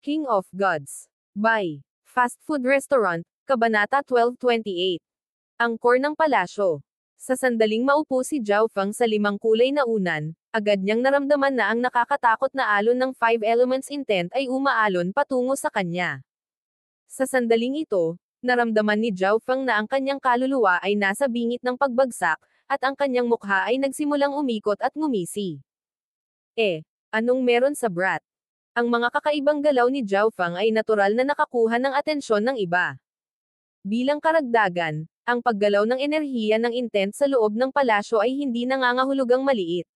King of Gods. By Fast Food Restaurant, Kabanata 1228. Ang core ng palasyo. Sa sandaling maupo si Zhao Feng sa limang kulay na unan, agad niyang naramdaman na ang nakakatakot na alon ng Five Elements intent ay umaalon patungo sa kanya. Sa sandaling ito, naramdaman ni Zhao Feng na ang kanyang kaluluwa ay nasa bingit ng pagbagsak, at ang kanyang mukha ay nagsimulang umikot at ngumisi. Anong meron sa brat? Ang mga kakaibang galaw ni Zhao Feng ay natural na nakakuha ng atensyon ng iba. Bilang karagdagan, ang paggalaw ng enerhiya ng intent sa loob ng palasyo ay hindi nangangahulugang maliit.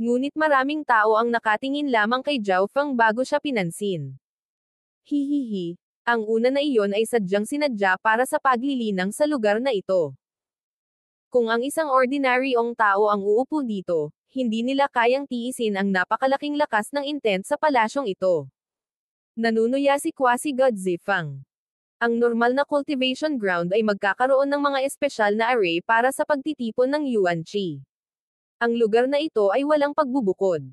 Ngunit maraming tao ang nakatingin lamang kay Zhao Feng bago siya pinansin. Hihihi, ang una na iyon ay sadyang sinadya para sa paglilinang sa lugar na ito. Kung ang isang ordinaryong tao ang uupo dito, hindi nila kayang tiisin ang napakalaking lakas ng intent sa palasyong ito. Nanunuya si Quasi-God Zifang. Ang normal na cultivation ground ay magkakaroon ng mga espesyal na array para sa pagtitipon ng Yuan Qi. Ang lugar na ito ay walang pagbubukod.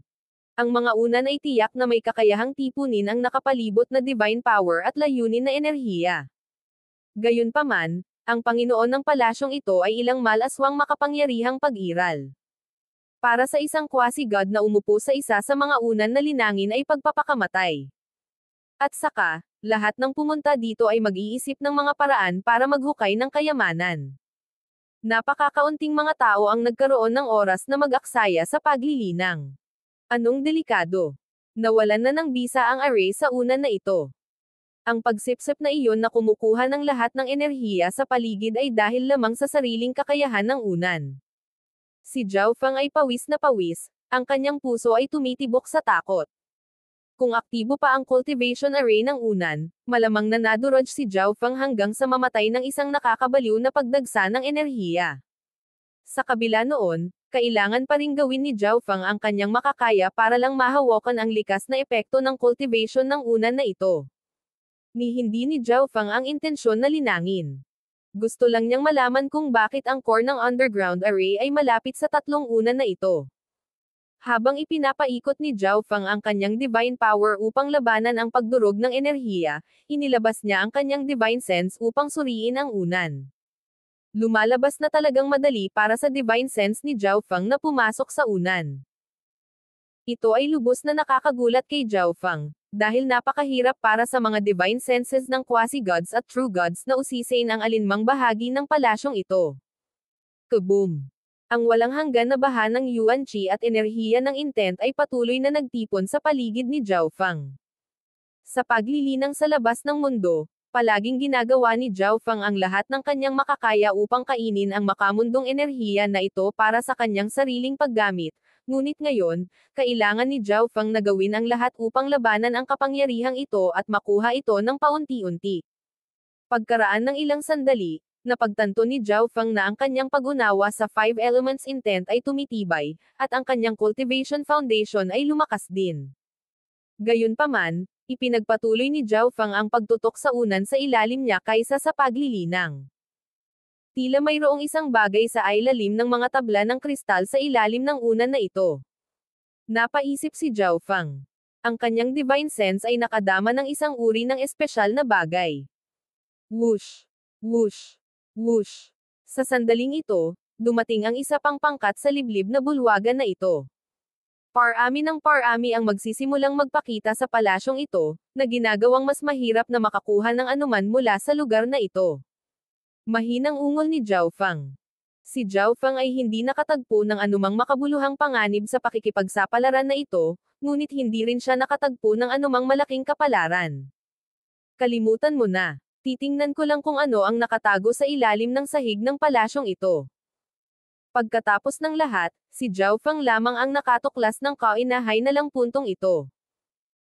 Ang mga unan ay tiyak na may kakayahang tipunin ang nakapalibot na divine power at layunin na enerhiya. Gayunpaman, ang Panginoon ng palasyong ito ay ilang malaswang makapangyarihang pag-iral. Para sa isang quasi-god na umupo sa isa sa mga unan na linangin ay pagpapakamatay. At saka, lahat ng pumunta dito ay mag-iisip ng mga paraan para maghukay ng kayamanan. Napakakaunting mga tao ang nagkaroon ng oras na mag-aksaya sa paglilinang. Anong delikado? Nawalan na ng bisa ang array sa unan na ito. Ang pagsipsip na iyon na kumukuha ng lahat ng enerhiya sa paligid ay dahil lamang sa sariling kakayahan ng unan. Si Zhao Feng ay pawis na pawis, ang kanyang puso ay tumitibok sa takot. Kung aktibo pa ang cultivation array ng unan, malamang na nadurog si Zhao Feng hanggang sa mamatay ng isang nakakabaliw na pagdagsa ng enerhiya. Sa kabila noon, kailangan pa ring gawin ni Zhao Feng ang kanyang makakaya para lang mahawakan ang likas na epekto ng cultivation ng unan na ito. Hindi ni Zhao Feng ang intensyon na linangin. Gusto lang niyang malaman kung bakit ang core ng underground array ay malapit sa tatlong unan na ito. Habang ipinapaikot ni Zhao Feng ang kanyang divine power upang labanan ang pagdurog ng enerhiya, inilabas niya ang kanyang divine sense upang suriin ang unan. Lumalabas na talagang madali para sa divine sense ni Zhao Feng na pumasok sa unan. Ito ay lubos na nakakagulat kay Zhao Feng, dahil napakahirap para sa mga divine senses ng quasi-gods at true gods na usisain ang alinmang bahagi ng palasyong ito. Kaboom! Ang walang hanggan na baha ng Yuan Qi at enerhiya ng intent ay patuloy na nagtipon sa paligid ni Zhao Feng. Sa paglilinang sa labas ng mundo, palaging ginagawa ni Zhao Feng ang lahat ng kanyang makakaya upang kainin ang makamundong enerhiya na ito para sa kanyang sariling paggamit. Ngunit ngayon, kailangan ni Zhao Feng na gawin ang lahat upang labanan ang kapangyarihang ito at makuha ito ng paunti-unti. Pagkaraan ng ilang sandali, napagtanto ni Zhao Feng na ang kanyang pag-unawa sa Five Elements intent ay tumitibay, at ang kanyang cultivation foundation ay lumakas din. Gayunpaman, ipinagpatuloy ni Zhao Feng ang pagtutok sa unan sa ilalim niya kaysa sa paglilinang. Tila mayroong isang bagay sa ilalim ng mga tabla ng kristal sa ilalim ng unan na ito. Napaisip si Zhao Feng. Ang kanyang divine sense ay nakadama ng isang uri ng espesyal na bagay. Whoosh! Whoosh! Whoosh! Sa sandaling ito, dumating ang isa pang pangkat sa liblib na bulwagan na ito. Parami ng parami ang magsisimulang magpakita sa palasyong ito, na ginagawang mas mahirap na makakuha ng anuman mula sa lugar na ito. Mahinang ungol ni Zhao Feng. Si Zhao Feng ay hindi nakatagpo ng anumang makabuluhang panganib sa pakikipagsapalaran na ito, ngunit hindi rin siya nakatagpo ng anumang malaking kapalaran. Kalimutan mo na. Titingnan ko lang kung ano ang nakatago sa ilalim ng sahig ng palasyong ito. Pagkatapos ng lahat, si Zhao Feng lamang ang nakatuklas ng kainahay na lang puntong ito.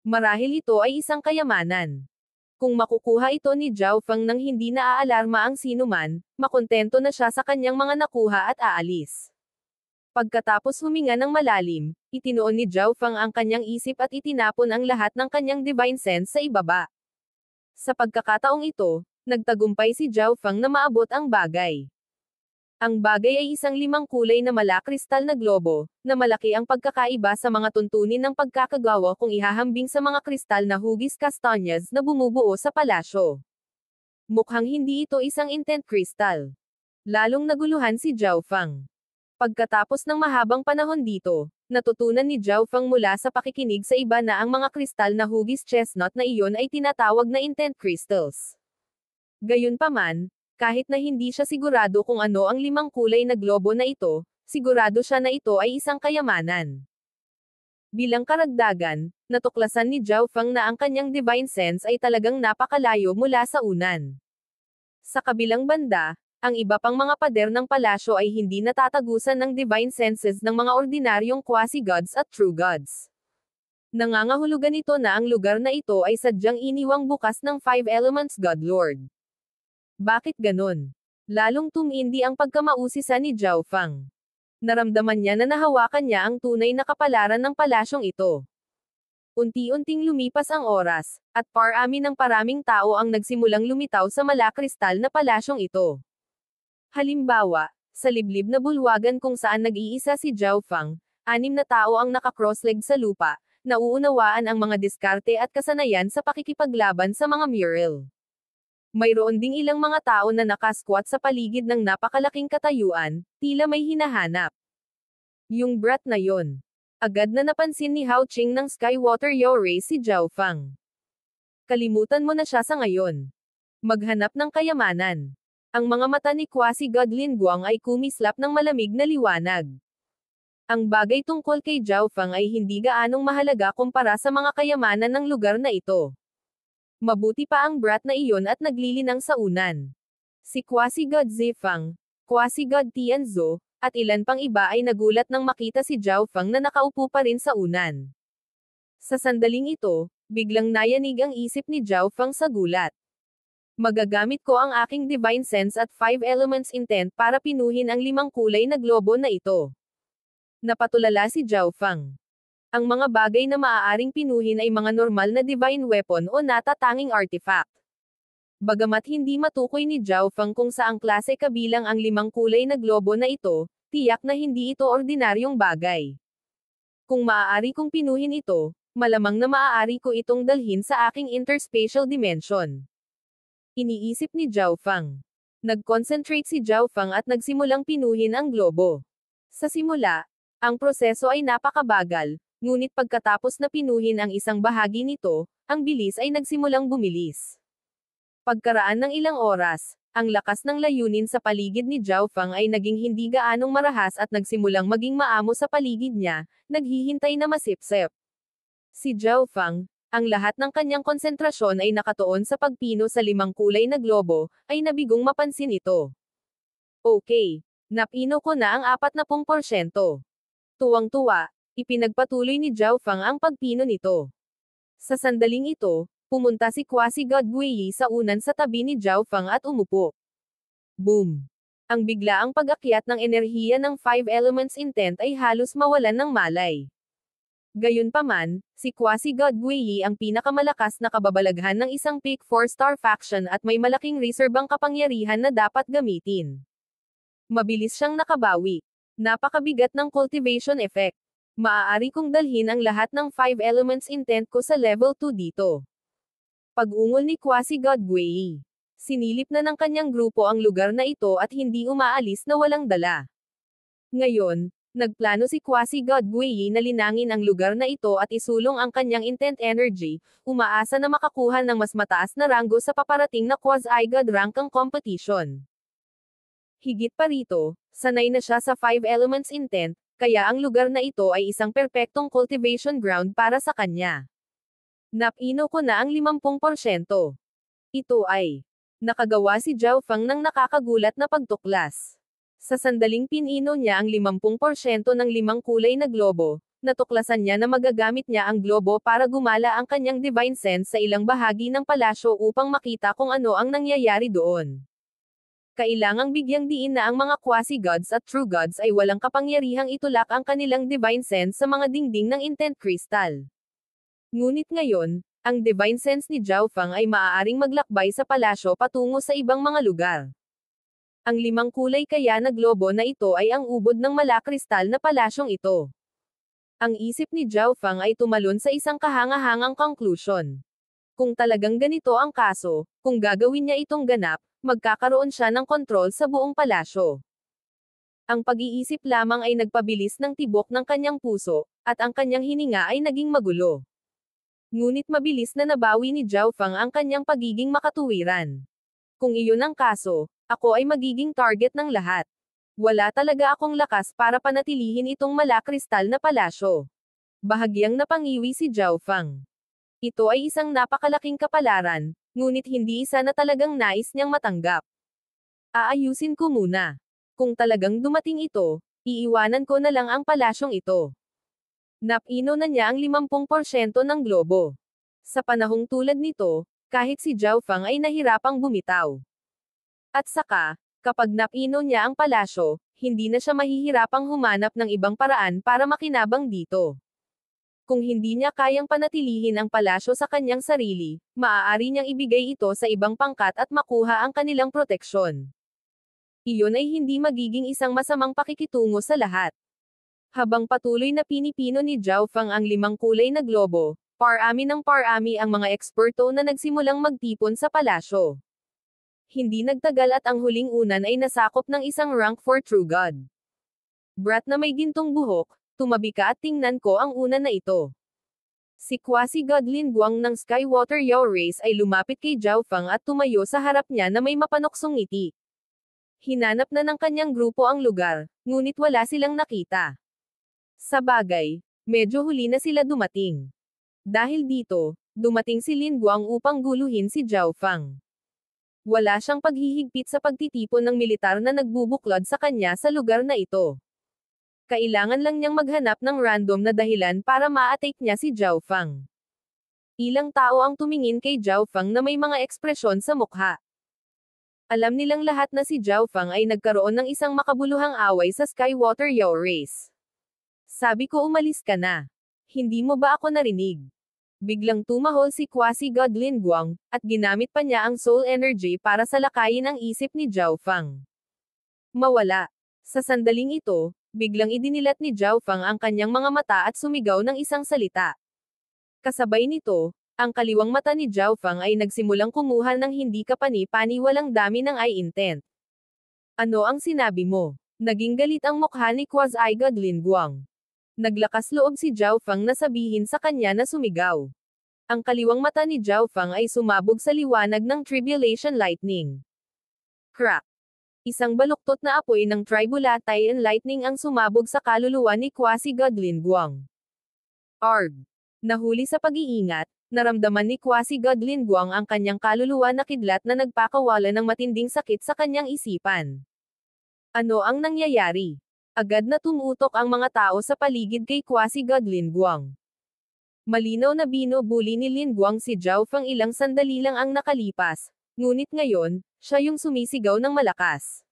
Marahil ito ay isang kayamanan. Kung makukuha ito ni Zhao Feng nang hindi naaalarma ang sinuman, makontento na siya sa kanyang mga nakuha at aalis. Pagkatapos huminga ng malalim, itinoon ni Zhao Feng ang kanyang isip at itinapon ang lahat ng kanyang divine sense sa ibaba. Sa pagkakataong ito, nagtagumpay si Zhao Feng na maabot ang bagay. Ang bagay ay isang limang kulay na malakristal na globo, na malaki ang pagkakaiba sa mga tuntunin ng pagkakagawa kung ihahambing sa mga kristal na hugis kastanyas na bumubuo sa palasyo. Mukhang hindi ito isang intent crystal. Lalong naguluhan si Zhao Feng. Pagkatapos ng mahabang panahon dito, natutunan ni Zhao Feng mula sa pakikinig sa iba na ang mga kristal na hugis chestnut na iyon ay tinatawag na intent crystals. Gayunpaman, kahit na hindi siya sigurado kung ano ang limang kulay na globo na ito, sigurado siya na ito ay isang kayamanan. Bilang karagdagan, natuklasan ni Zhao Feng na ang kanyang divine sense ay talagang napakalayo mula sa unan. Sa kabilang banda, ang iba pang mga pader ng palasyo ay hindi natatagusan ng divine senses ng mga ordinaryong quasi-gods at true gods. Nangangahulugan ito na ang lugar na ito ay sadyang iniwang bukas ng Five Elements God Lord. Bakit ganon? Lalong tumindi ang pagkamausisa ni Zhao Feng. Naramdaman niya na nahawakan niya ang tunay na kapalaran ng palasyong ito. Unti-unting lumipas ang oras, at paraming tao ang nagsimulang lumitaw sa malakristal na palasyong ito. Halimbawa, sa liblib na bulwagan kung saan nag-iisa si Zhao Feng, 6 na tao ang naka-crossleg sa lupa, nauunawaan ang mga diskarte at kasanayan sa pakikipaglaban sa mga mural. Mayroon ding ilang mga tao na nakasquat sa paligid ng napakalaking katayuan, tila may hinahanap. Yung brat na yon. Agad na napansin ni Hao Qing ng Skywater Yore si Zhao Feng. Kalimutan mo na siya sa ngayon. Maghanap ng kayamanan. Ang mga mata ni quasi-god Lin Guang ay kumislap ng malamig na liwanag. Ang bagay tungkol kay Zhao Feng ay hindi gaanong mahalaga kumpara sa mga kayamanan ng lugar na ito. Mabuti pa ang brat na iyon at naglilinang sa unan. Si quasi-god Zifang, quasi-god Tianzhou, at ilan pang iba ay nagulat nang makita si Zhao Feng na nakaupo pa rin sa unan. Sa sandaling ito, biglang nayanig ang isip ni Zhao Feng sa gulat. Magagamit ko ang aking divine sense at 5 elements intent para pinuhin ang 5 kulay na globo na ito. Napatulala si Zhao Feng. Ang mga bagay na maaaring pinuhin ay mga normal na divine weapon o natatanging artifact. Bagamat hindi matukoy ni Zhao Feng kung saang klase kabilang ang 5 kulay na globo na ito, tiyak na hindi ito ordinaryong bagay. Kung maaari kong pinuhin ito, malamang na maaari ko itong dalhin sa aking interspatial dimension. Iniisip ni Zhao Feng. Nag-concentrate si Zhao Feng at nagsimulang pinuhin ang globo. Sa simula, ang proseso ay napakabagal, ngunit pagkatapos na pinuhin ang isang bahagi nito, ang bilis ay nagsimulang bumilis. Pagkaraan ng ilang oras, ang lakas ng layunin sa paligid ni Zhao Feng ay naging hindi gaanong marahas at nagsimulang maging maamo sa paligid niya, naghihintay na masipsip. Si Zhao Feng, ang lahat ng kanyang konsentrasyon ay nakatuon sa pagpino sa 5 kulay na globo, ay nabigong mapansin ito. Okay, napino ko na ang 40%. Tuwang-tuwa, ipinagpatuloy ni Zhao Feng ang pagpino nito. Sa sandaling ito, pumunta si quasi-god Guiyi sa unan sa tabi ni Zhao Feng at umupo. Boom! Ang biglaang pag-akyat ng enerhiya ng 5 elements intent ay halos mawalan ng malay. Gayunpaman, si quasi-god Guiyi ang pinakamalakas na kababalaghan ng isang peak 4-star faction at may malaking reserbang kapangyarihan na dapat gamitin. Mabilis siyang nakabawi. Napakabigat ng cultivation effect. Maaari kong dalhin ang lahat ng 5 elements intent ko sa level 2 dito. Pag-ungol ni quasi-god Guiyi. Sinilip na ng kanyang grupo ang lugar na ito at hindi umaalis na walang dala. Ngayon, nagplano si quasi-god Guiyi na linangin ang lugar na ito at isulong ang kanyang intent energy, umaasa na makakuha ng mas mataas na ranggo sa paparating na quasi-god rankang competition. Higit pa rito, sanay na siya sa 5 elements intent, kaya ang lugar na ito ay isang perpektong cultivation ground para sa kanya. Napino ko na ang 50%. Ito ay nakagawa si Zhao Feng ng nakakagulat na pagtuklas. Sa sandaling pinino niya ang 50% ng 5 kulay na globo, natuklasan niya na magagamit niya ang globo para gumala ang kanyang divine sense sa ilang bahagi ng palasyo upang makita kung ano ang nangyayari doon. Kailangang bigyang diin na ang mga quasi-gods at true gods ay walang kapangyarihang itulak ang kanilang divine sense sa mga dingding ng intent crystal. Ngunit ngayon, ang divine sense ni Zhao Feng ay maaaring maglakbay sa palasyo patungo sa ibang mga lugar. Ang limang kulay kaya na globo na ito ay ang ubod ng malakristal na palasyong ito. Ang isip ni Zhao Feng ay tumalon sa isang kahanga-hangang conclusion. Kung talagang ganito ang kaso, kung gagawin niya itong ganap, magkakaroon siya ng kontrol sa buong palasyo. Ang pag-iisip lamang ay nagpabilis ng tibok ng kanyang puso, at ang kanyang hininga ay naging magulo. Ngunit mabilis na nabawi ni Zhao Feng ang kanyang pagiging makatuwiran. Kung iyon ang kaso, ako ay magiging target ng lahat. Wala talaga akong lakas para panatilihin itong malakristal na palasyo. Bahagyang napangiwi si Zhao Feng. Ito ay isang napakalaking kapalaran, ngunit hindi isa na talagang nais niyang matanggap. Aayusin ko muna. Kung talagang dumating ito, iiwanan ko na lang ang palasyong ito. Napino na niya ang 50% ng globo. Sa panahong tulad nito, kahit si Zhao Feng ay nahirapang bumitaw. At saka, kapag napino niya ang palasyo, hindi na siya mahihirapang humanap ng ibang paraan para makinabang dito. Kung hindi niya kayang panatilihin ang palasyo sa kanyang sarili, maaari niyang ibigay ito sa ibang pangkat at makuha ang kanilang proteksyon. Iyon ay hindi magiging isang masamang pakikitungo sa lahat. Habang patuloy na pinipino ni Zhao Feng ang limang kulay na globo, parami ng parami ang mga eksperto na nagsimulang magtipon sa palasyo. Hindi nagtagal at ang huling unan ay nasakop ng isang rank 4 True God. Brat na may gintong buhok, tumabi ka at tingnan ko ang unan na ito. Si Quasi-God Lin Guang ng Skywater Yao Race ay lumapit kay Zhao Feng at tumayo sa harap niya na may mapanoksong ngiti. Hinanap na ng kanyang grupo ang lugar, ngunit wala silang nakita. Sa bagay, medyo huli na sila dumating. Dahil dito, dumating si Lin Guang upang guluhin si Zhao Feng. Wala siyang paghihigpit sa pagtitipon ng militar na nagbubuklod sa kanya sa lugar na ito. Kailangan lang niyang maghanap ng random na dahilan para ma-attack niya si Zhao Feng. Ilang tao ang tumingin kay Zhao Feng na may mga ekspresyon sa mukha. Alam nilang lahat na si Zhao Feng ay nagkaroon ng isang makabuluhang away sa Skywater Yao Race. Sabi ko umalis ka na. Hindi mo ba ako narinig? Biglang tumahol si Quasi-God Lin Guang, at ginamit pa niya ang soul energy para salakayin ang isip ni Zhao Feng. Mawala. Sa sandaling ito, biglang idinilat ni Zhao Feng ang kanyang mga mata at sumigaw ng isang salita. Kasabay nito, ang kaliwang mata ni Zhao Feng ay nagsimulang kumuha ng hindi kapani-paniwalang dami ng eye intent. Ano ang sinabi mo? Naging galit ang mukha ni Quasi-God Lin Guang. Naglakas loob si Zhao Feng na sabihin sa kanya na sumigaw. Ang kaliwang mata ni Zhao Feng ay sumabog sa liwanag ng Tribulation Lightning. Crack! Isang baluktot na apoy ng Tribulation Lightning ang sumabog sa kaluluwa ni Quasi-God Lin Guang. Arg! Nahuli sa pag-iingat, naramdaman ni Quasi-God Lin Guang ang kanyang kaluluwa na kidlat na nagpakawala ng matinding sakit sa kanyang isipan. Ano ang nangyayari? Agad na tumutok ang mga tao sa paligid kay Quasi-God Lin Guang. Malinaw na binubuli ni Lin Guang si Zhao Feng ilang sandali lang ang nakalipas, ngunit ngayon, siya yung sumisigaw ng malakas.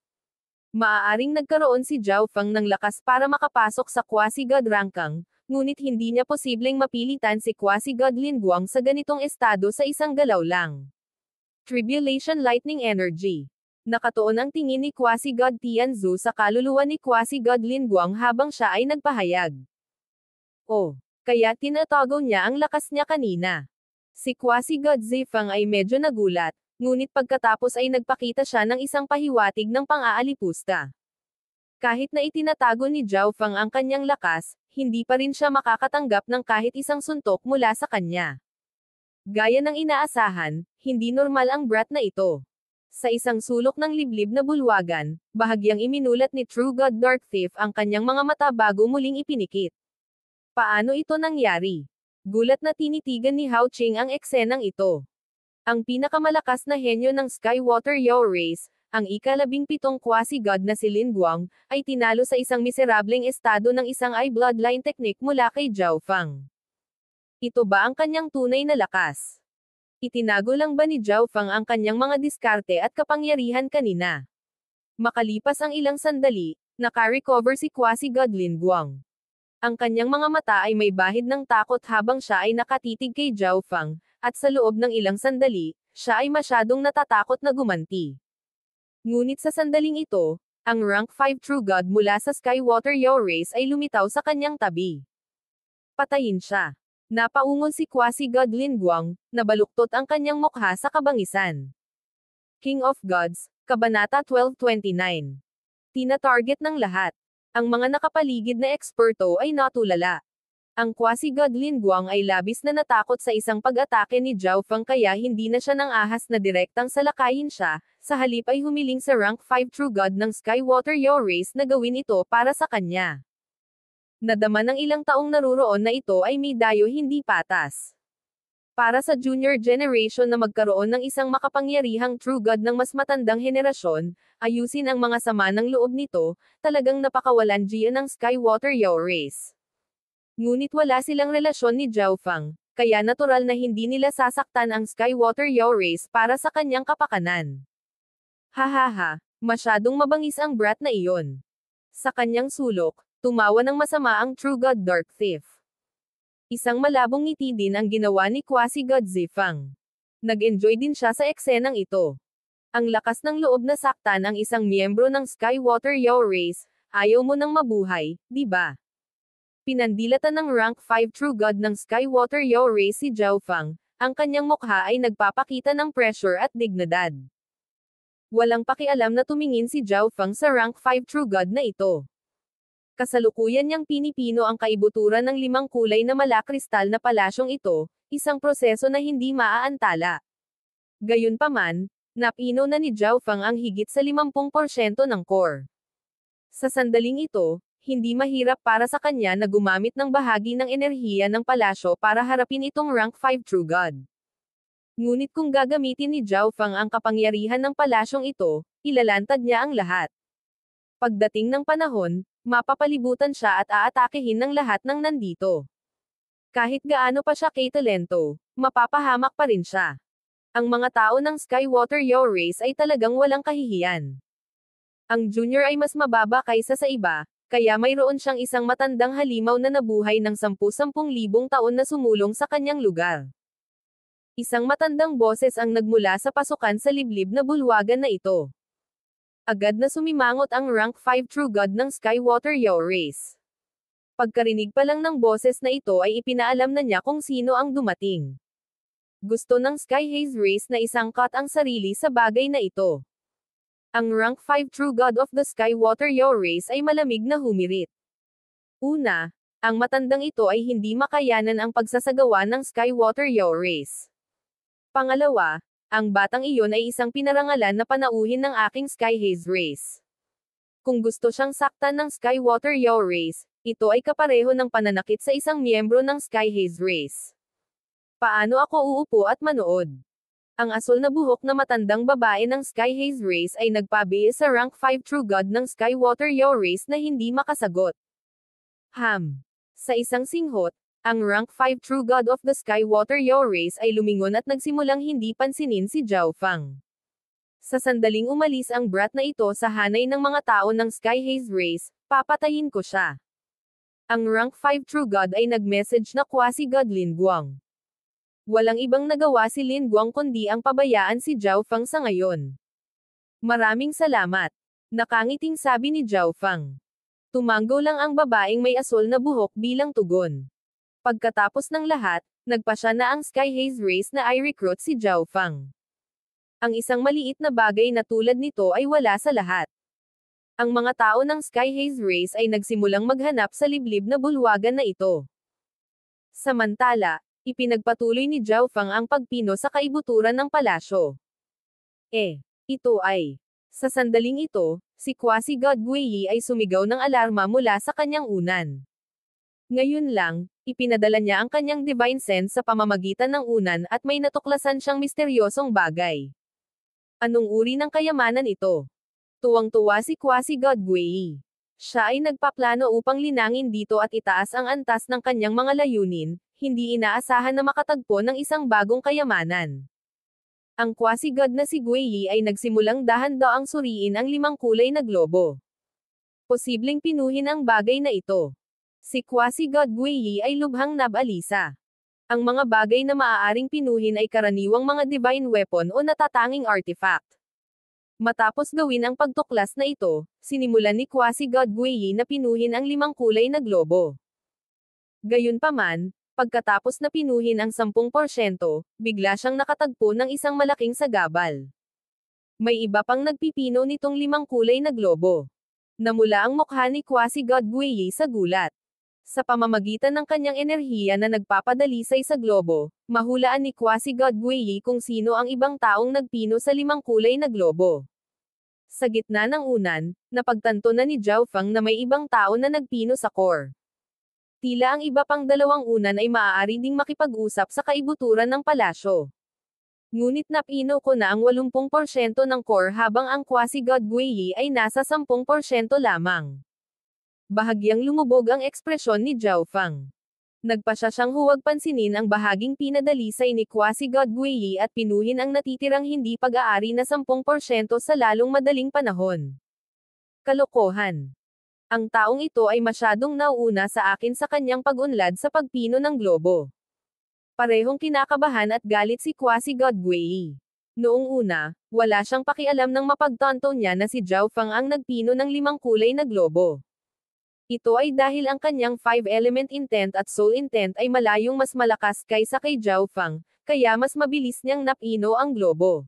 Maaaring nagkaroon si Zhao Feng ng lakas para makapasok sa Quasi-God Rangkang, ngunit hindi niya posibleng mapilitan si Quasi-God Lin Guang sa ganitong estado sa isang galaw lang. Tribulation Lightning Energy. Nakatuon ang tingin ni Quasi-God Tianzu sa kaluluwa ni Quasi-God Lin Guang habang siya ay nagpahayag. Oh, kaya tinatago niya ang lakas niya kanina. Si Quasi-God Zifeng ay medyo nagulat, ngunit pagkatapos ay nagpakita siya ng isang pahiwatig ng pang-aalipusta. Kahit na itinatago ni Zhao Feng ang kanyang lakas, hindi pa rin siya makakatanggap ng kahit isang suntok mula sa kanya. Gaya ng inaasahan, hindi normal ang brat na ito. Sa isang sulok ng liblib na bulwagan, bahagyang iminulat ni True God Dark Thief ang kanyang mga mata bago muling ipinikit. Paano ito nangyari? Gulat na tinitigan ni Hao Qing ang eksenang ito. Ang pinakamalakas na henyo ng Skywater Yao Race, ang ika-17 Quasi-God na si Lin Guang, ay tinalo sa isang miserableng estado ng isang eye bloodline technique mula kay Zhao Feng. Ito ba ang kanyang tunay na lakas? Itinago lang ba ni Zhao Feng ang kanyang mga diskarte at kapangyarihan kanina? Makalipas ang ilang sandali, naka-recover si Quasi-God Lin Guang. Ang kanyang mga mata ay may bahid ng takot habang siya ay nakatitig kay Zhao Feng, at sa loob ng ilang sandali, siya ay masyadong natatakot na gumanti. Ngunit sa sandaling ito, ang rank 5 True God mula sa Skywater Yao race ay lumitaw sa kanyang tabi. Patayin siya. Napaungol si Quasi-God Lin Guang, nabaluktot ang kanyang mukha sa kabangisan. King of Gods, Kabanata 1229. Tina-target ng lahat. Ang mga nakapaligid na eksperto ay natulala. Ang Quasi-God Lin Guang ay labis na natakot sa isang pag-atake ni Zhao Feng kaya hindi na siya nang ahas na direktang salakayin siya, sa halip ay humiling sa rank 5 True God ng Skywater Yao race na gawin ito para sa kanya. Nadama ng ilang taong naruroon na ito ay may dayo hindi patas. Para sa junior generation na magkaroon ng isang makapangyarihang True God ng mas matandang henerasyon, ayusin ang mga sama ng loob nito, talagang napakawalandian ng Skywater Yao race. Ngunit wala silang relasyon ni Zhao Feng, kaya natural na hindi nila sasaktan ang Skywater Yao race para sa kanyang kapakanan. Hahaha, masyadong mabangis ang brat na iyon. Sa kanyang sulok, tumawa ng masama ang True God Dark Thief. Isang malabong ngiti din ang ginawa ni Quasi-God Zifang. Nag-enjoy din siya sa eksenang ito. Ang lakas ng loob na saktan ang isang miyembro ng Skywater Yao race, ayaw mo nang mabuhay, di ba? Pinandilatan ng rank 5 True God ng Skywater Yao race si Zhao Feng, ang kanyang mukha ay nagpapakita ng pressure at dignidad. Walang pakialam na tumingin si Zhao Feng sa rank 5 True God na ito. Kasalukuyan niyang pinipino ang kaibuturan ng 5 kulay na malakristal na palasyong ito, isang proseso na hindi maaantala. Gayunpaman, napino na ni Zhao Feng ang higit sa 50% ng core. Sa sandaling ito, hindi mahirap para sa kanya na gumamit ng bahagi ng enerhiya ng palasyo para harapin itong rank 5 True God. Ngunit kung gagamitin ni Zhao Feng ang kapangyarihan ng palasyong ito, ilalantad niya ang lahat. Pagdating ng panahon, mapapalibutan siya at aatakehin ng lahat ng nandito. Kahit gaano pa siya kaitalento, mapapahamak pa rin siya. Ang mga tao ng Skywater Yao race ay talagang walang kahihiyan. Ang junior ay mas mababa kaysa sa iba, kaya mayroon siyang isang matandang halimaw na nabuhay ng 10,000 taon na sumulong sa kanyang lugar. Isang matandang boses ang nagmula sa pasukan sa liblib na bulwagan na ito. Agad na sumimangot ang rank 5 True God ng Skywater Yao race. Pagkarinig pa lang ng boses na ito ay ipinaalam na niya kung sino ang dumating. Gusto ng Sky Haze race na isangkat ang sarili sa bagay na ito. Ang rank 5 True God of the Skywater Yao race ay malamig na humirit. Una, ang matandang ito ay hindi makayanan ang pagsasagawa ng Skywater Yao race. Pangalawa, ang batang iyon ay isang pinarangalan na panauhin ng aking Sky Haze race. Kung gusto siyang saktan ng Skywater Yao race, ito ay kapareho ng pananakit sa isang miyembro ng Sky Haze race. Paano ako uupo at manood? Ang asul na buhok na matandang babae ng Sky Haze race ay nagpabihis sa rank 5 True God ng Skywater Yao race na hindi makasagot. Sa isang singhot, ang rank 5 True God of the Skywater Yao race ay lumingon at nagsimulang hindi pansinin si Zhao Feng. Sa sandaling umalis ang brat na ito sa hanay ng mga tao ng Sky Haze race, papatayin ko siya. Ang rank 5 True God ay nag-message na Quasi-God Lin Guang. Walang ibang nagawa si Lin Guang kundi ang pabayaan si Zhao Feng sa ngayon. Maraming salamat. Nakangiting sabi ni Zhao Feng. Tumanggo lang ang babaeng may asul na buhok bilang tugon. Pagkatapos ng lahat, nagpasya na ang Sky Haze race na i-recruit si Zhao Feng. Ang isang maliit na bagay na tulad nito ay wala sa lahat. Ang mga tao ng Sky Haze race ay nagsimulang maghanap sa liblib na bulwagan na ito. Samantala, ipinagpatuloy ni Zhao Feng ang pagpino sa kaibuturan ng palasyo. Ito ay. Sa sandaling ito, si Quasi-God Guiyi ay sumigaw ng alarma mula sa kanyang unan. Ngayon lang, ipinadala niya ang kanyang divine sense sa pamamagitan ng unan at may natuklasan siyang misteryosong bagay. Anong uri ng kayamanan ito? Tuwang-tuwa si Quasi-God Guiyi. Siya ay nagpaplano upang linangin dito at itaas ang antas ng kanyang mga layunin, hindi inaasahan na makatagpo ng isang bagong kayamanan. Ang Quasi-God na si Guiyi ay nagsimulang dahan-daang suriin ang 5 kulay na globo. Posibleng pinuhin ang bagay na ito. Si Quasi-God Guiyi ay lubhang nabalisa. Ang mga bagay na maaaring pinuhin ay karaniwang mga divine weapon o natatanging artifact. Matapos gawin ang pagtuklas na ito, sinimulan ni Quasi-God Guiyi na pinuhin ang 5 kulay na globo. Gayunpaman, pagkatapos na pinuhin ang 10%, bigla siyang nakatagpo ng isang malaking sagabal. May iba pang nagpipino nitong 5 kulay na globo. Namula ang mukha ni Quasi-God Guiyi sa gulat. Sa pamamagitan ng kanyang enerhiya na nagpapadalisay sa globo, mahulaan ni Quasi-God Guiyi kung sino ang ibang taong nagpino sa 5 kulay na globo. Sa gitna ng unan, napagtanto na ni Zhao Feng na may ibang tao na nagpino sa core. Tila ang iba pang 2 unan ay maaari ding makipag-usap sa kaibuturan ng palasyo. Ngunit napino ko na ang 80% ng core habang ang Quasi-God Guiyi ay nasa 10% lamang. Bahagyang lumubog ang ekspresyon ni Zhao Feng. Nagpa siya siyang huwag pansinin ang bahaging pinadalisay ni Quasi-God Guiyi at pinuhin ang natitirang hindi pag-aari na 10% sa lalong madaling panahon. Kalokohan. Ang taong ito ay masyadong nauuna sa akin sa kanyang pag-unlad sa pagpino ng globo. Parehong kinakabahan at galit si Quasi-God Guiyi. Noong una, wala siyang pakialam nang mapagtanto niya na si Zhao Feng ang nagpino ng 5 kulay na globo. Ito ay dahil ang kanyang 5-element intent at soul intent ay malayong mas malakas kaysa kay Zhao Feng, kaya mas mabilis niyang napino ang globo.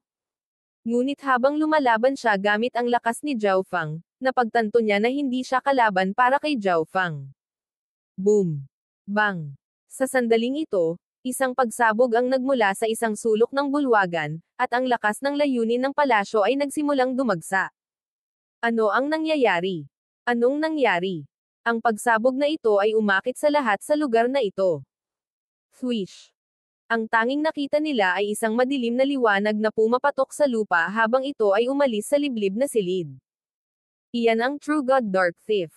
Ngunit habang lumalaban siya gamit ang lakas ni Zhao Feng, napagtanto niya na hindi siya kalaban para kay Zhao Feng. Boom! Bang! Sa sandaling ito, isang pagsabog ang nagmula sa isang sulok ng bulwagan, at ang lakas ng layunin ng palasyo ay nagsimulang dumagsa. Ano ang nangyayari? Anong nangyari? Ang pagsabog na ito ay umakit sa lahat sa lugar na ito. Swish! Ang tanging nakita nila ay isang madilim na liwanag na pumapatok sa lupa habang ito ay umalis sa liblib na silid. Iyan ang True God Dark Thief.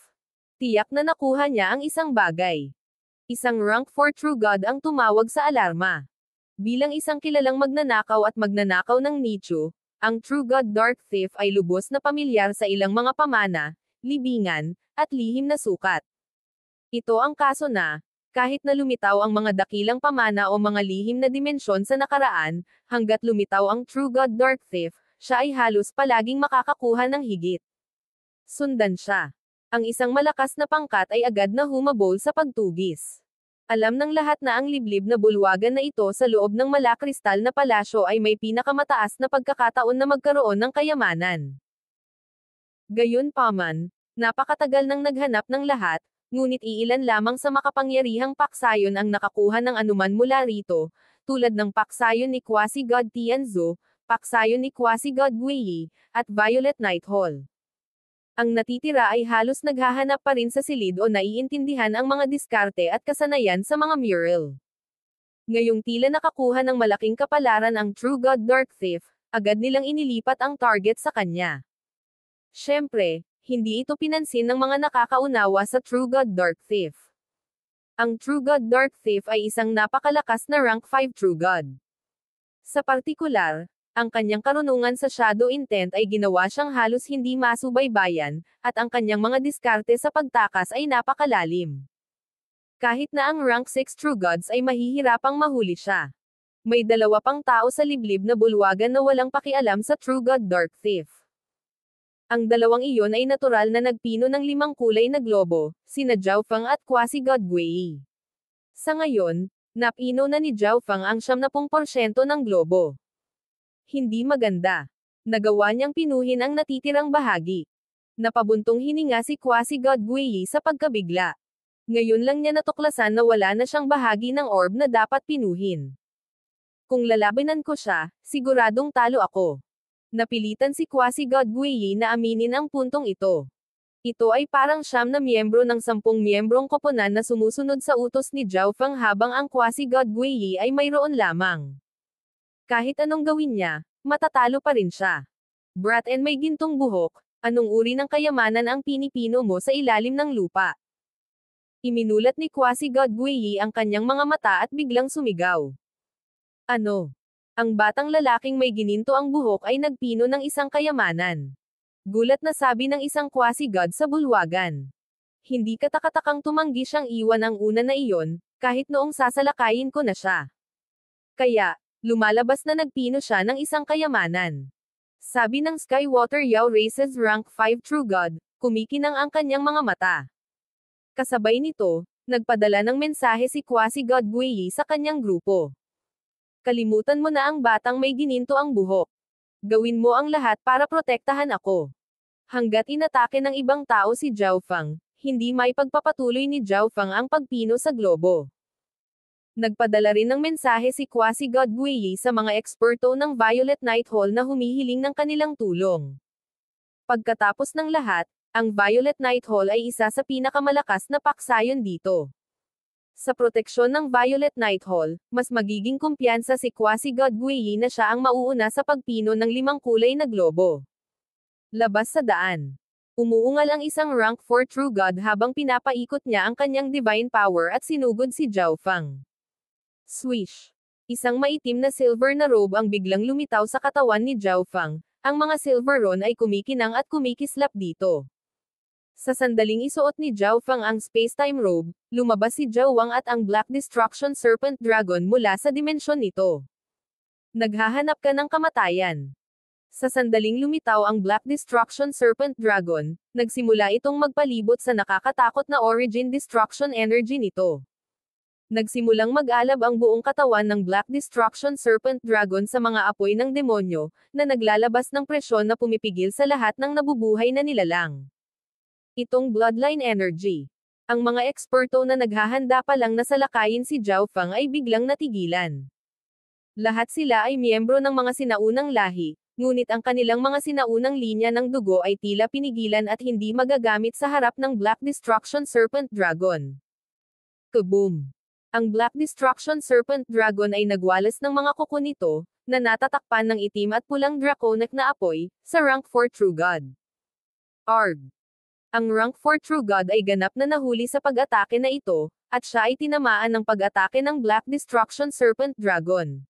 Tiyak na nakuha niya ang isang bagay. Isang rank 4 True God ang tumawag sa alarma. Bilang isang kilalang magnanakaw at magnanakaw ng nicho, ang True God Dark Thief ay lubos na pamilyar sa ilang mga pamana, libingan, at lihim na sukat. Ito ang kaso na, kahit na lumitaw ang mga dakilang pamana o mga lihim na dimensyon sa nakaraan, hanggat lumitaw ang True God Dark Thief, siya ay halos palaging makakakuha ng higit. Sundan siya. Ang isang malakas na pangkat ay agad na humabol sa pagtugis. Alam ng lahat na ang liblib na bulwagan na ito sa loob ng malakristal na palasyo ay may pinakamataas na pagkakataon na magkaroon ng kayamanan. Gayunpaman, napakatagal nang naghanap ng lahat, ngunit iilan lamang sa makapangyarihang paksayon ang nakakuha ng anuman mula rito, tulad ng paksayon ni Quasi-God Tianzhu, paksayon ni Quasi-God Guiyi, at Violet Nighthall. Ang natitira ay halos naghahanap pa rin sa silid o naiintindihan ang mga diskarte at kasanayan sa mga mural. Ngayong tila nakakuha ng malaking kapalaran ang True God Dark Thief, agad nilang inilipat ang target sa kanya. Siyempre, hindi ito pinansin ng mga nakakaunawa sa True God Dark Thief. Ang True God Dark Thief ay isang napakalakas na rank 5 True God. Sa partikular, ang kanyang karunungan sa Shadow Intent ay ginawa siyang halos hindi masubaybayan, at ang kanyang mga diskarte sa pagtakas ay napakalalim. Kahit na ang rank 6 True Gods ay mahihirapang mahuli siya. May 2 pang tao sa liblib na bulwagan na walang pakialam sa True God Dark Thief. Ang 2 iyon ay natural na nagpino ng 5 kulay na globo, sina Zhao Feng at Quasi-God Guiyi. Sa ngayon, napino na ni Zhao Feng ang 70% ng globo. Hindi maganda. Nagawa niyang pinuhin ang natitirang bahagi. Napabuntong hininga si Quasi-God Guiyi sa pagkabigla. Ngayon lang niya natuklasan na wala na siyang bahagi ng orb na dapat pinuhin. Kung lalabanan ko siya, siguradong talo ako. Napilitan si Quasi-God Guiyi na aminin ang puntong ito. Ito ay parang 9 na miyembro ng 10 miyembrong koponan na sumusunod sa utos ni Zhao Feng habang ang Quasi-God Guiyi ay mayroon lamang. Kahit anong gawin niya, matatalo pa rin siya. Brat and may gintong buhok, anong uri ng kayamanan ang pinipino mo sa ilalim ng lupa? Iminulat ni Quasi-God Guiyi ang kanyang mga mata at biglang sumigaw. Ano? Ang batang lalaking may gininto ang buhok ay nagpino ng isang kayamanan. Gulat na sabi ng isang Quasi-God sa bulwagan. Hindi katakatakang tumanggi siyang iwan ang una na iyon, kahit noong sasalakayin ko na siya. Kaya, lumalabas na nagpino siya ng isang kayamanan. Sabi ng Skywater Yao Races Rank 5 True God, kumikinang ang kanyang mga mata. Kasabay nito, nagpadala ng mensahe si Kwasi God Guiyi sa kanyang grupo. Kalimutan mo na ang batang may gininto ang buhok. Gawin mo ang lahat para protektahan ako. Hanggat inatake ng ibang tao si Zhao Fang, hindi may pagpapatuloy ni Zhao Fang ang pagpino sa globo. Nagpadala rin ng mensahe si Kwasi God Guiyi sa mga eksperto ng Violet Night Hall na humihiling ng kanilang tulong. Pagkatapos ng lahat, ang Violet Night Hall ay isa sa pinakamalakas na paksayon dito. Sa proteksyon ng Violet Night Hall, mas magiging kumpiyansa si Kwasi God Guiyi na siya ang mauuna sa pagpino ng 5 kulay na globo. Labas sa daan. Umuungal ang isang rank 4 True God habang pinapaikot niya ang kanyang divine power at sinugod si Zhao Fang. Swish! Isang maitim na silver na robe ang biglang lumitaw sa katawan ni Zhao Fang. Ang mga silver ron ay kumikinang at kumikislap dito. Sa sandaling isuot ni Zhao Fang ang space-time robe, lumabas si Zhao Wang at ang Black Destruction Serpent Dragon mula sa dimensyon nito. Naghahanap ka ng kamatayan. Sa sandaling lumitaw ang Black Destruction Serpent Dragon, nagsimula itong magpalibot sa nakakatakot na origin destruction energy nito. Nagsimulang mag-alab ang buong katawan ng Black Destruction Serpent Dragon sa mga apoy ng demonyo, na naglalabas ng presyon na pumipigil sa lahat ng nabubuhay na nilalang. Itong bloodline energy. Ang mga eksperto na naghahanda pa lang na salakayin si Zhao Fang ay biglang natigilan. Lahat sila ay miyembro ng mga sinaunang lahi, ngunit ang kanilang mga sinaunang linya ng dugo ay tila pinigilan at hindi magagamit sa harap ng Black Destruction Serpent Dragon. Kaboom! Ang Black Destruction Serpent Dragon ay nagwalas ng mga kuko nito, na natatakpan ng itim at pulang draconic na apoy, sa rank 4 True God. Arg! Ang rank 4 True God ay ganap na nahuli sa pag-atake na ito, at siya ay tinamaan ng pag-atake ng Black Destruction Serpent Dragon.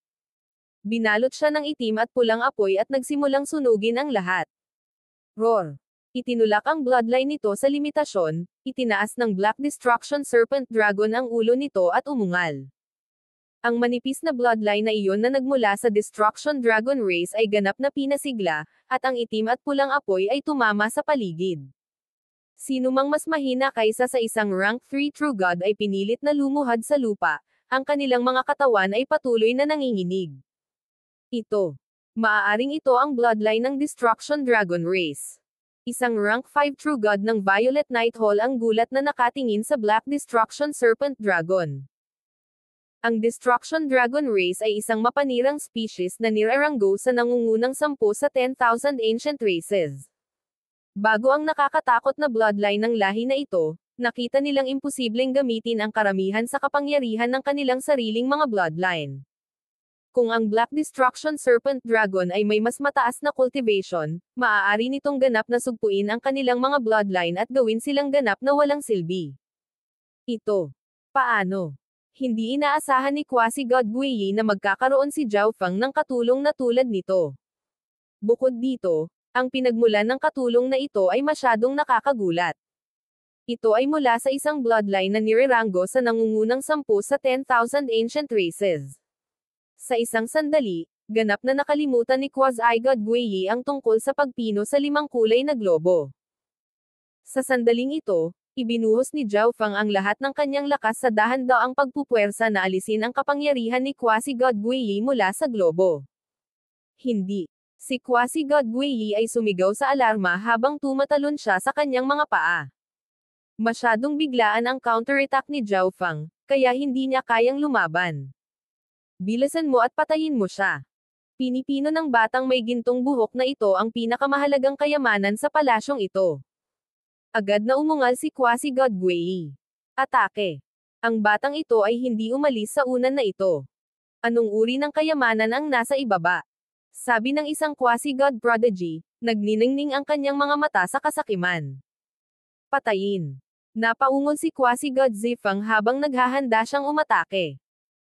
Binalot siya ng itim at pulang apoy at nagsimulang sunugin ang lahat. Roar! Itinulak ang bloodline nito sa limitasyon, itinaas ng Black Destruction Serpent Dragon ang ulo nito at umungal. Ang manipis na bloodline na iyon na nagmula sa Destruction Dragon Race ay ganap na pinasigla, at ang itim at pulang apoy ay tumama sa paligid. Sino mang mas mahina kaysa sa isang rank 3 True God ay pinilit na lumuhad sa lupa, ang kanilang mga katawan ay patuloy na nanginginig. Maaaring ito ang bloodline ng Destruction Dragon Race. Isang rank 5 True God ng Violet Night Hall ang gulat na nakatingin sa Black Destruction Serpent Dragon. Ang Destruction Dragon Race ay isang mapanirang species na niraranggo sa nangungunang 10 sa 10,000 ancient races. Bago ang nakakatakot na bloodline ng lahi na ito, nakita nilang imposibleng gamitin ang karamihan sa kapangyarihan ng kanilang sariling mga bloodline. Kung ang Black Destruction Serpent Dragon ay may mas mataas na cultivation, maaari nitong ganap na sugpuin ang kanilang mga bloodline at gawin silang ganap na walang silbi. Paano? Hindi inaasahan ni Kwasi God Guiyi na magkakaroon si Zhao Fang ng katulong na tulad nito. Bukod dito, ang pinagmulan ng katulong na ito ay masyadong nakakagulat. Ito ay mula sa isang bloodline na nireranggo sa nangungunang 10 sa 10,000 ancient races. Sa isang sandali, ganap na nakalimutan ni Kwasi God Guiyi ang tungkol sa pagpino sa 5 kulay na globo. Sa sandaling ito, ibinuhos ni Zhao Fang ang lahat ng kanyang lakas sa dahan-daang pagpupuwersa na alisin ang kapangyarihan ni Kwasi God Guiyi mula sa globo. Hindi. Si Kwasi God Guiyi ay sumigaw sa alarma habang tumatalon siya sa kanyang mga paa. Masyadong biglaan ang counterattack ni Zhao Fang, kaya hindi niya kayang lumaban. Bilisan mo at patayin mo siya. Pinipino ng batang may gintong buhok na ito ang pinakamahalagang kayamanan sa palasyong ito. Agad na umungal si Kwasi God Guiyi. Atake. Ang batang ito ay hindi umalis sa unan na ito. Anong uri ng kayamanan ang nasa ibaba? Sabi ng isang Kwasi God prodigy, nagniningning ang kanyang mga mata sa kasakiman. Patayin. Napaungol si Kwasi God Zifang habang naghahanda siyang umatake.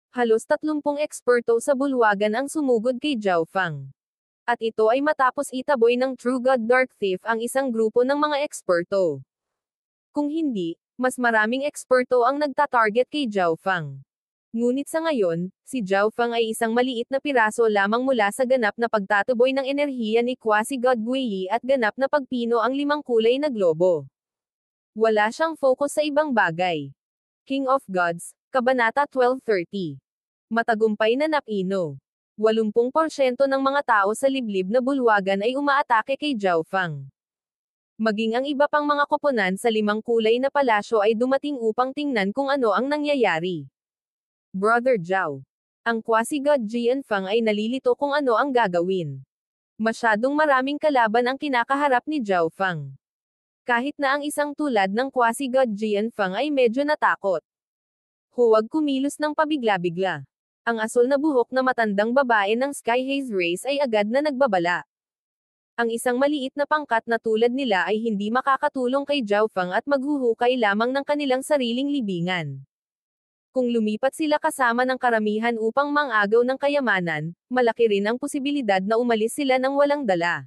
Halos 30 eksperto sa bulwagan ang sumugod kay Zhao Fang. At ito ay matapos itaboy ng True God Dark Thief ang isang grupo ng mga eksperto. Kung hindi, mas maraming eksperto ang nagtatarget kay Zhao Fang. Ngunit sa ngayon, si Zhao Feng ay isang maliit na piraso lamang mula sa ganap na pagtatuboy ng enerhiya ni Quasi-God Guiyi at ganap na pagpino ang limang kulay na globo. Wala siyang focus sa ibang bagay. King of Gods, Kabanata 1230. Matagumpay na napino. 80% ng mga tao sa liblib na bulwagan ay umaatake kay Zhao Feng. Maging ang iba pang mga koponan sa limang kulay na palasyo ay dumating upang tingnan kung ano ang nangyayari. Brother Zhao. Ang Quasi-God Jianfeng ay nalilito kung ano ang gagawin. Masyadong maraming kalaban ang kinakaharap ni Zhao Feng. Kahit na ang isang tulad ng Quasi-God Jianfeng ay medyo natakot. Huwag kumilos ng pabigla-bigla. Ang asul na buhok na matandang babae ng Sky Haze Race ay agad na nagbabala. Ang isang maliit na pangkat na tulad nila ay hindi makakatulong kay Zhao Feng at maghuhukay lamang ng kanilang sariling libingan. Kung lumipat sila kasama ng karamihan upang mangagaw ng kayamanan, malaki rin ang posibilidad na umalis sila ng walang dala.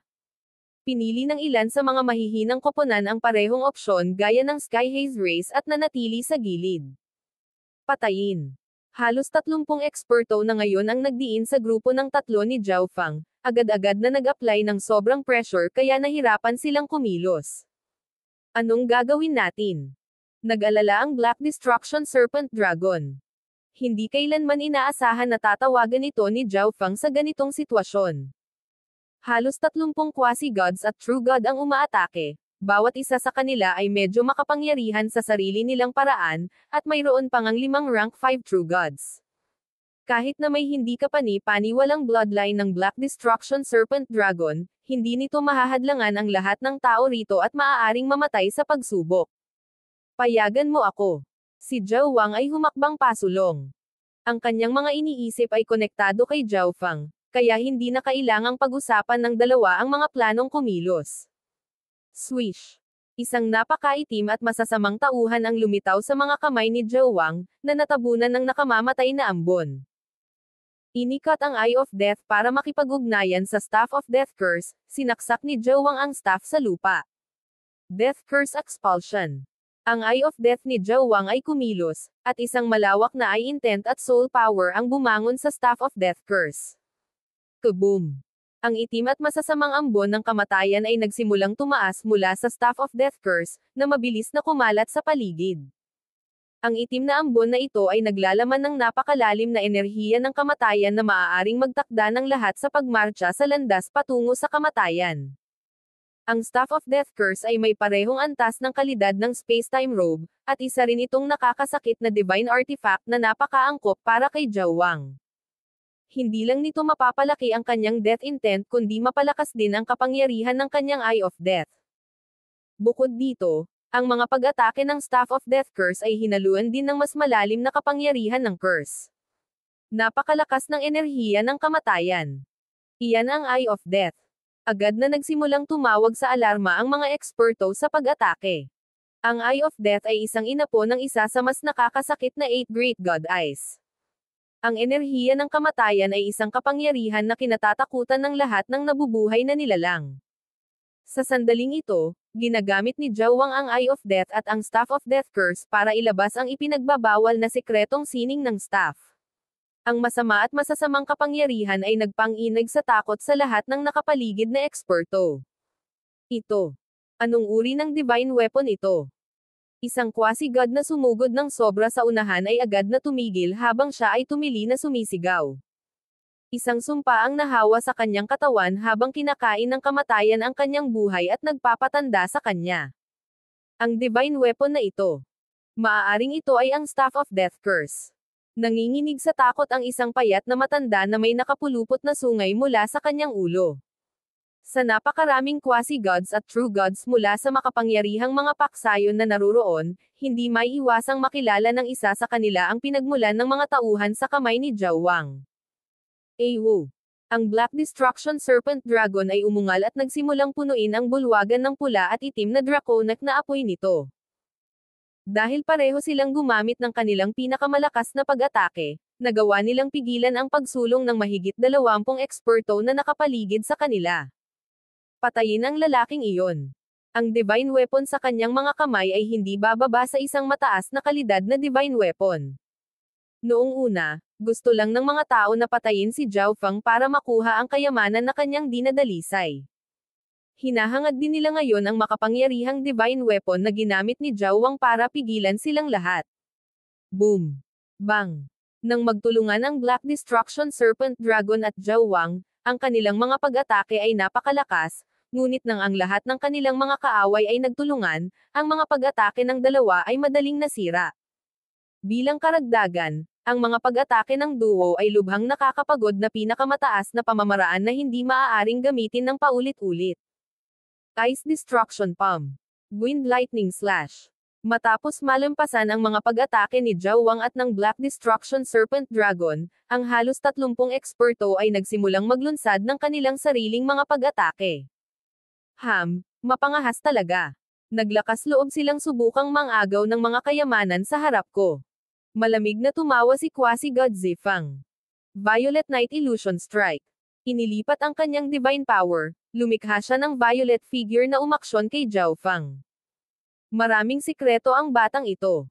Pinili ng ilan sa mga mahihinang koponan ang parehong opsyon gaya ng Sky Haze Race at nanatili sa gilid. Patayin. Halos 30 eksperto na ngayon ang nagdiin sa grupo ng tatlo ni Zhao Feng, agad-agad na nag-apply ng sobrang pressure kaya nahirapan silang kumilos. Anong gagawin natin? Nag-alala ang Black Destruction Serpent Dragon. Hindi kailanman inaasahan na tatawagan ito ni Zhao Feng sa ganitong sitwasyon. Halos 30 quasi-gods at true god ang umaatake. Bawat isa sa kanila ay medyo makapangyarihan sa sarili nilang paraan, at mayroon pang ang 5 rank 5 true gods. Kahit na may hindi kapani-paniwalang bloodline ng Black Destruction Serpent Dragon, hindi nito mahahadlangan ang lahat ng tao rito at maaaring mamatay sa pagsubok. Payagan mo ako. Si Zhao Wang ay humakbang pasulong. Ang kanyang mga iniisip ay konektado kay Zhao Feng, kaya hindi na kailangang pag-usapan ng dalawa ang mga planong kumilos. Swish! Isang napakaitim at masasamang tauhan ang lumitaw sa mga kamay ni Zhao Wang, na natabunan ng nakamamatay na ambon. Inikat ang Eye of Death para makipag-ugnayan sa Staff of Death Curse, sinaksak ni Zhao Wang ang staff sa lupa. Death Curse Expulsion. Ang Eye of Death ni Zhao Wang ay kumilos, at isang malawak na Eye Intent at Soul Power ang bumangon sa Staff of Death Curse. Kaboom! Ang itim at masasamang ambon ng kamatayan ay nagsimulang tumaas mula sa Staff of Death Curse, na mabilis na kumalat sa paligid. Ang itim na ambon na ito ay naglalaman ng napakalalim na enerhiya ng kamatayan na maaaring magtakda ng lahat sa pagmarcha sa landas patungo sa kamatayan. Ang Staff of Death Curse ay may parehong antas ng kalidad ng Space-Time Robe, at isa rin itong nakakasakit na Divine Artifact na napakaangkop para kay Zhao Wang. Hindi lang nito mapapalaki ang kanyang Death Intent kundi mapalakas din ang kapangyarihan ng kanyang Eye of Death. Bukod dito, ang mga pag-atake ng Staff of Death Curse ay hinaluan din ng mas malalim na kapangyarihan ng curse. Napakalakas ng enerhiya ng kamatayan. Iyan ang Eye of Death. Agad na nagsimulang tumawag sa alarma ang mga eksperto sa pag-atake. Ang Eye of Death ay isang inapo ng isa sa mas nakakasakit na 8 Great God Eyes. Ang enerhiya ng kamatayan ay isang kapangyarihan na kinatatakutan ng lahat ng nabubuhay na nilalang. Sa sandaling ito, ginagamit ni Zhao Wang ang Eye of Death at ang Staff of Death Curse para ilabas ang ipinagbabawal na sekretong sining ng staff. Ang masama at masasamang kapangyarihan ay nagpang-inag sa takot sa lahat ng nakapaligid na eksperto. Ito. Anong uri ng divine weapon ito? Isang quasi-god na sumugod ng sobra sa unahan ay agad na tumigil habang siya ay tumili na sumisigaw. Isang sumpa ang nahawa sa kanyang katawan habang kinakain ng kamatayan ang kanyang buhay at nagpapatanda sa kanya. Ang divine weapon na ito. Maaaring ito ay ang Staff of Death Curse. Nanginginig sa takot ang isang payat na matanda na may nakapulupot na sungay mula sa kanyang ulo. Sa napakaraming quasi-gods at true gods mula sa makapangyarihang mga paksayon na naruroon, hindi maiiwasang makilala ng isa sa kanila ang pinagmulan ng mga tauhan sa kamay ni Zhao Wang. Ewo! Ang Black Destruction Serpent Dragon ay umungal at nagsimulang punuin ang bulwagan ng pula at itim na draconic na apoy nito. Dahil pareho silang gumamit ng kanilang pinakamalakas na pag-atake, nagawa nilang pigilan ang pagsulong ng mahigit 20 eksperto na nakapaligid sa kanila. Patayin ang lalaking iyon. Ang divine weapon sa kanyang mga kamay ay hindi bababa sa isang mataas na kalidad na divine weapon. Noong una, gusto lang ng mga tao na patayin si Zhao Feng para makuha ang kayamanan na kanyang dinadalisay. Hinahangad din nila ngayon ang makapangyarihang divine weapon na ginamit ni Zhao Wang para pigilan silang lahat. Boom! Bang! Nang magtulungan ang Black Destruction Serpent Dragon at Zhao Wang, ang kanilang mga pag-atake ay napakalakas, ngunit nang ang lahat ng kanilang mga kaaway ay nagtulungan, ang mga pag-atake ng dalawa ay madaling nasira. Bilang karagdagan, ang mga pag-atake ng duo ay lubhang nakakapagod na pinakamataas na pamamaraan na hindi maaaring gamitin ng paulit-ulit. Ice Destruction Palm. Wind Lightning Slash. Matapos malampasan ang mga pag-atake ni Zhao Wang at ng Black Destruction Serpent Dragon, ang halos 30 eksperto ay nagsimulang maglunsad ng kanilang sariling mga pag-atake. Mapangahas talaga. Naglakas loob silang subukang mangagaw ng mga kayamanan sa harap ko. Malamig na tumawa si Quasi-God Zifang. Violet Night Illusion Strike. Inilipat ang kanyang divine power, lumikha siya ng violet figure na umaksyon kay Zhao Feng. Maraming sikreto ang batang ito.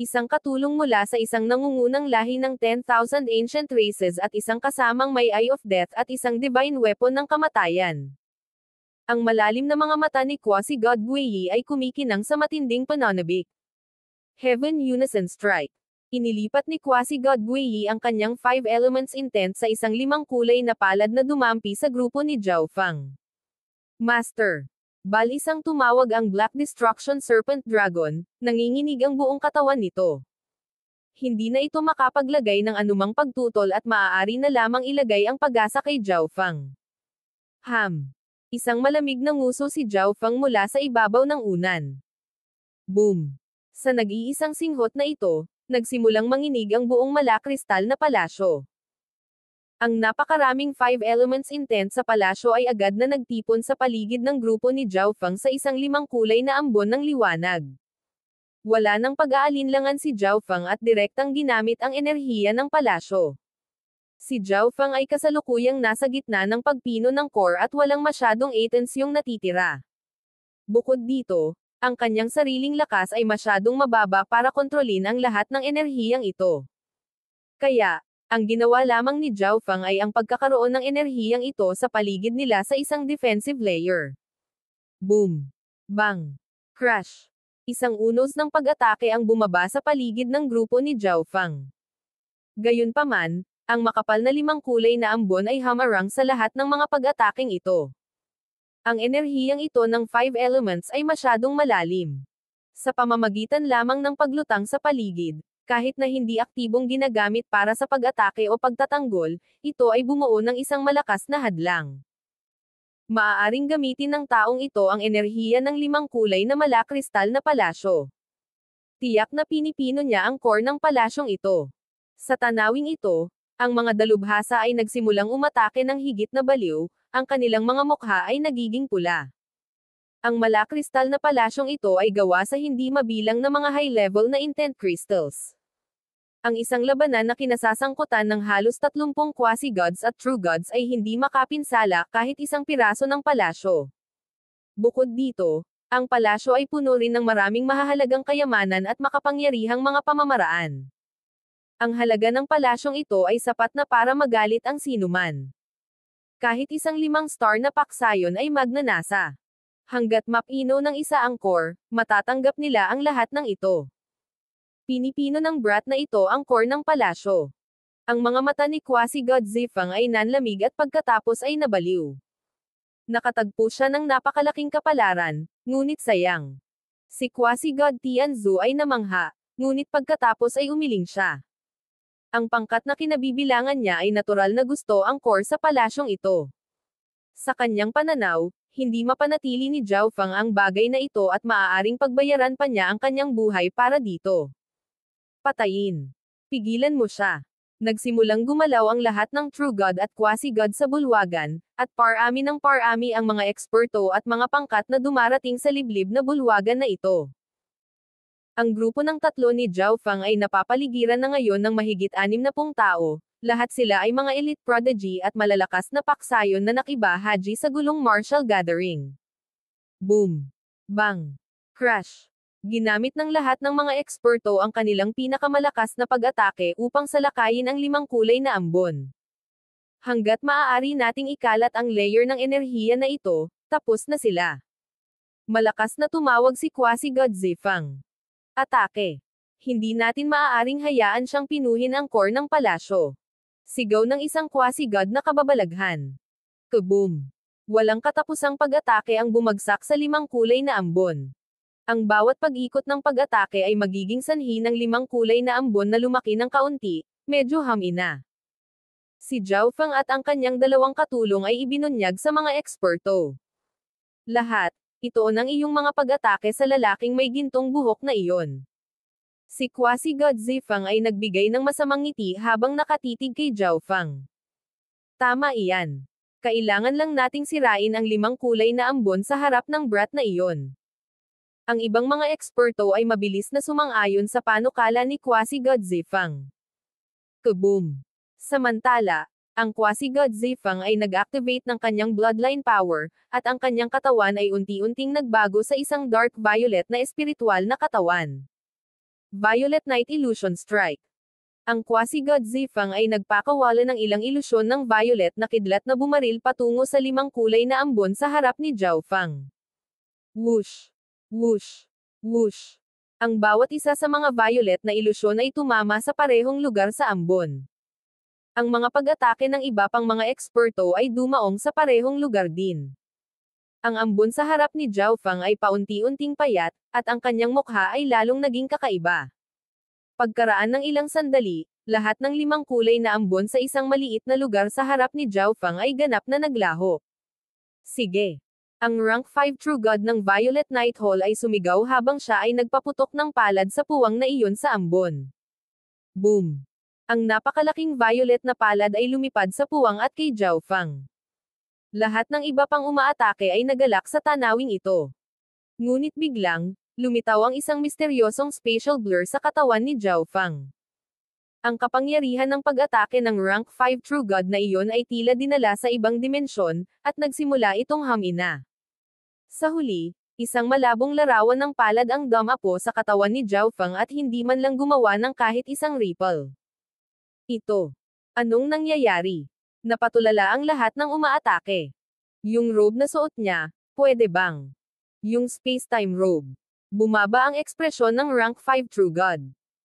Isang katulong mula sa isang nangungunang lahi ng 10,000 ancient races at isang kasamang may Eye of Death at isang divine weapon ng kamatayan. Ang malalim na mga mata ni Quasi-God Guiyi ay kumikinang sa matinding pananabik. Heaven Unison Strike. Inilipat ni Quasi-God Guiyi ang kanyang 5 elements intent sa isang 5 kulay na palad na dumampi sa grupo ni Zhao Feng. Master. Balisang tumawag ang Black Destruction Serpent Dragon, nanginginig ang buong katawan nito. Hindi na ito makapaglagay ng anumang pagtutol at maaari na lamang ilagay ang pag-asa kay Zhao Feng. Isang malamig na nguso si Zhao Feng mula sa ibabaw ng unan. Boom! Sa nag-iisang singhot na ito, nagsimulang manginig ang buong malakristal na palasyo. Ang napakaraming 5 elements intent sa palasyo ay agad na nagtipon sa paligid ng grupo ni Zhao Feng sa isang 5 kulay na ambon ng liwanag. Wala nang pag-aalinlangan si Zhao Feng at direktang ginamit ang enerhiya ng palasyo. Si Zhao Feng ay kasalukuyang nasa gitna ng pagpino ng core at walang masyadong atoms yung natitira. Bukod dito, ang kanyang sariling lakas ay masyadong mababa para kontrolin ang lahat ng enerhiyang ito. Kaya, ang ginawa lamang ni Zhao Feng ay ang pagkakaroon ng enerhiyang ito sa paligid nila sa isang defensive layer. Boom! Bang! Crash! Isang unos ng pag-atake ang bumaba sa paligid ng grupo ni Zhao Feng. Gayunpaman, ang makapal na 5 kulay na ambon ay hamarang sa lahat ng mga pag-ataking ito. Ang enerhiyang ito ng 5 elements ay masyadong malalim. Sa pamamagitan lamang ng paglutang sa paligid, kahit na hindi aktibong ginagamit para sa pag-atake o pagtatanggol, ito ay bumuo ng isang malakas na hadlang. Maaaring gamitin ng taong ito ang enerhiya ng 5 kulay na malakristal na palasyo. Tiyak na pinipino niya ang core ng palasyong ito. Sa tanawing ito, ang mga dalubhasa ay nagsimulang umatake ng higit na baliw, ang kanilang mga mukha ay nagiging pula. Ang malakristal na palasyong ito ay gawa sa hindi mabilang na mga high-level na intent crystals. Ang isang labanan na kinasasangkutan ng halos 30 quasi-gods at true gods ay hindi makapinsala kahit isang piraso ng palasyo. Bukod dito, ang palasyo ay puno rin ng maraming mahahalagang kayamanan at makapangyarihang mga pamamaraan. Ang halaga ng palasyong ito ay sapat na para magalit ang sinuman. Kahit isang 5-star na paksayon ay magnanasa. Hanggat mapino ng isa ang core, matatanggap nila ang lahat ng ito. Pinipino ng brat na ito ang core ng palasyo. Ang mga mata ni Quasi-God Zifang ay nanlamig at pagkatapos ay nabaliw. Nakatagpo siya ng napakalaking kapalaran, ngunit sayang. Si Quasi-God Tianzu ay namangha, ngunit pagkatapos ay umiling siya. Ang pangkat na kinabibilangan niya ay natural na gusto ang core sa palasyong ito. Sa kanyang pananaw, hindi mapanatili ni Zhao Feng ang bagay na ito at maaaring pagbayaran pa niya ang kanyang buhay para dito. Patayin. Pigilan mo siya. Nagsimulang gumalaw ang lahat ng True God at Quasi-God sa bulwagan, at parami ng parami ang mga eksperto at mga pangkat na dumarating sa liblib na bulwagan na ito. Ang grupo ng 3 ni Zhao Feng ay napapaligiran na ngayon ng mahigit 60 tao, lahat sila ay mga elite prodigy at malalakas na paksayon na nakibahaji sa gulong martial gathering. Boom! Bang! Crash! Ginamit ng lahat ng mga eksperto ang kanilang pinakamalakas na pag-atake upang salakayin ang 5 kulay na ambon. Hanggat maaari nating ikalat ang layer ng enerhiya na ito, tapos na sila. Malakas na tumawag si Quasi-God Zifang. Atake. Hindi natin maaaring hayaan siyang pinuhin ang core ng palasyo. Sigaw ng isang Quasi-God na kababalaghan. Kaboom! Walang katapusang pag-atake ang bumagsak sa 5 kulay na ambon. Ang bawat pag-ikot ng pag-atake ay magiging sanhi ng 5 kulay na ambon na lumaki ng kaunti, medyo hamina. Si Zhao Feng at ang kanyang 2 katulong ay ibinunyag sa mga eksperto. Lahat, ito ang iyong mga pag-atake sa lalaking may gintong buhok na iyon. Si Quasi-God Zifang ay nagbigay ng masamang ngiti habang nakatitig kay Zhao Feng. Tama iyan. Kailangan lang nating sirain ang 5 kulay na ambon sa harap ng brat na iyon. Ang ibang mga eksperto ay mabilis na sumang-ayon sa panukala ni Quasi-God Zifang. Kaboom! Samantala, ang Quasi-God Zifang ay nag-activate ng kanyang bloodline power, at ang kanyang katawan ay unti-unting nagbago sa isang dark violet na espiritual na katawan. Violet Night Illusion Strike. Ang Quasi-God Zifang ay nagpakawala ng ilang ilusyon ng violet na kidlat na bumaril patungo sa 5 kulay na ambon sa harap ni Zhao Feng. Whoosh! Whoosh! Whoosh! Ang bawat isa sa mga violet na ilusyon ay tumama sa parehong lugar sa ambon. Ang mga pag-atake ng iba pang mga eksperto ay dumaong sa parehong lugar din. Ang ambon sa harap ni Zhao Feng ay paunti-unting payat, at ang kanyang mukha ay lalong naging kakaiba. Pagkaraan ng ilang sandali, lahat ng 5 kulay na ambon sa isang maliit na lugar sa harap ni Zhao Feng ay ganap na naglaho. Sige! Ang rank 5 True God ng Violet Night Hall ay sumigaw habang siya ay nagpaputok ng palad sa puwang na iyon sa ambon. Boom! Ang napakalaking violet na palad ay lumipad sa puwang at kay Zhao Feng. Lahat ng iba pang umaatake ay nagalak sa tanawing ito. Ngunit biglang, lumitaw ang isang misteryosong spatial blur sa katawan ni Zhao Feng. Ang kapangyarihan ng pag-atake ng rank 5 True God na iyon ay tila dinala sa ibang dimensyon, at nagsimula itong hamina. Sa huli, isang malabong larawan ng palad ang dumapo sa katawan ni Zhao Feng at hindi man lang gumawa ng kahit isang ripple. Ito. Anong nangyayari? Napatulala ang lahat ng umaatake. Yung robe na suot niya, pwede bang? Yung space-time robe. Bumaba ang ekspresyon ng rank 5 True God.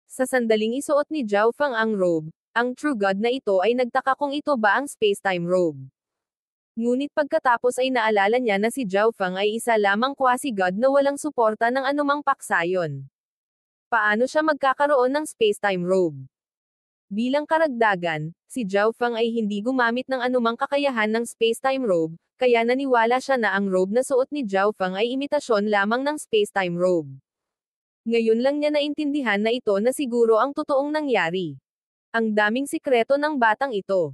Sa sandaling isuot ni Zhao Feng ang robe, ang True God na ito ay nagtaka kung ito ba ang space-time robe. Ngunit pagkatapos ay naalala niya na si Zhao Feng ay isa lamang Quasi-God na walang suporta ng anumang paksayon. Paano siya magkakaroon ng space-time robe? Bilang karagdagan, si Zhao Feng ay hindi gumamit ng anumang kakayahan ng space-time robe, kaya naniwala siya na ang robe na suot ni Zhao Feng ay imitasyon lamang ng space-time robe. Ngayon lang niya naintindihan na ito na siguro ang totoong nangyari. Ang daming sikreto ng batang ito.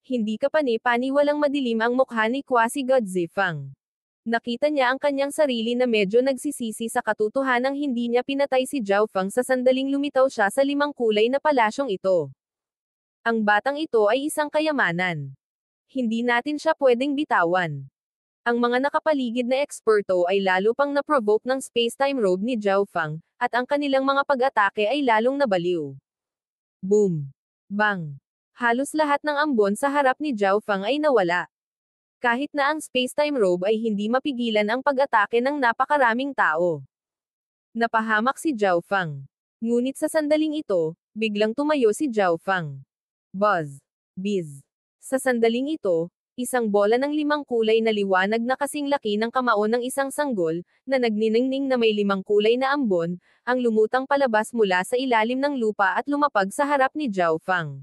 Hindi kapani-pani walang madilim ang mukha ni Quasi-God Zifang. Nakita niya ang kanyang sarili na medyo nagsisisi sa katotohanang hindi niya pinatay si Zhao Feng sa sandaling lumitaw siya sa 5 kulay na palasyong ito. Ang batang ito ay isang kayamanan. Hindi natin siya pwedeng bitawan. Ang mga nakapaligid na eksperto ay lalo pang na-provoke ng space-time robe ni Zhao Feng, at ang kanilang mga pag-atake ay lalong nabaliw. Boom! Bang! Halos lahat ng ambon sa harap ni Zhao Feng ay nawala. Kahit na ang space-time robe ay hindi mapigilan ang pag-atake ng napakaraming tao. Napahamak si Zhao Feng. Ngunit sa sandaling ito, biglang tumayo si Zhao Feng. Buzz! Bizz! Sa sandaling ito, isang bola ng 5 kulay na liwanag na kasing laki ng kamao ng isang sanggol, na nagniningning na may 5 kulay na ambon, ang lumutang palabas mula sa ilalim ng lupa at lumapag sa harap ni Zhao Feng.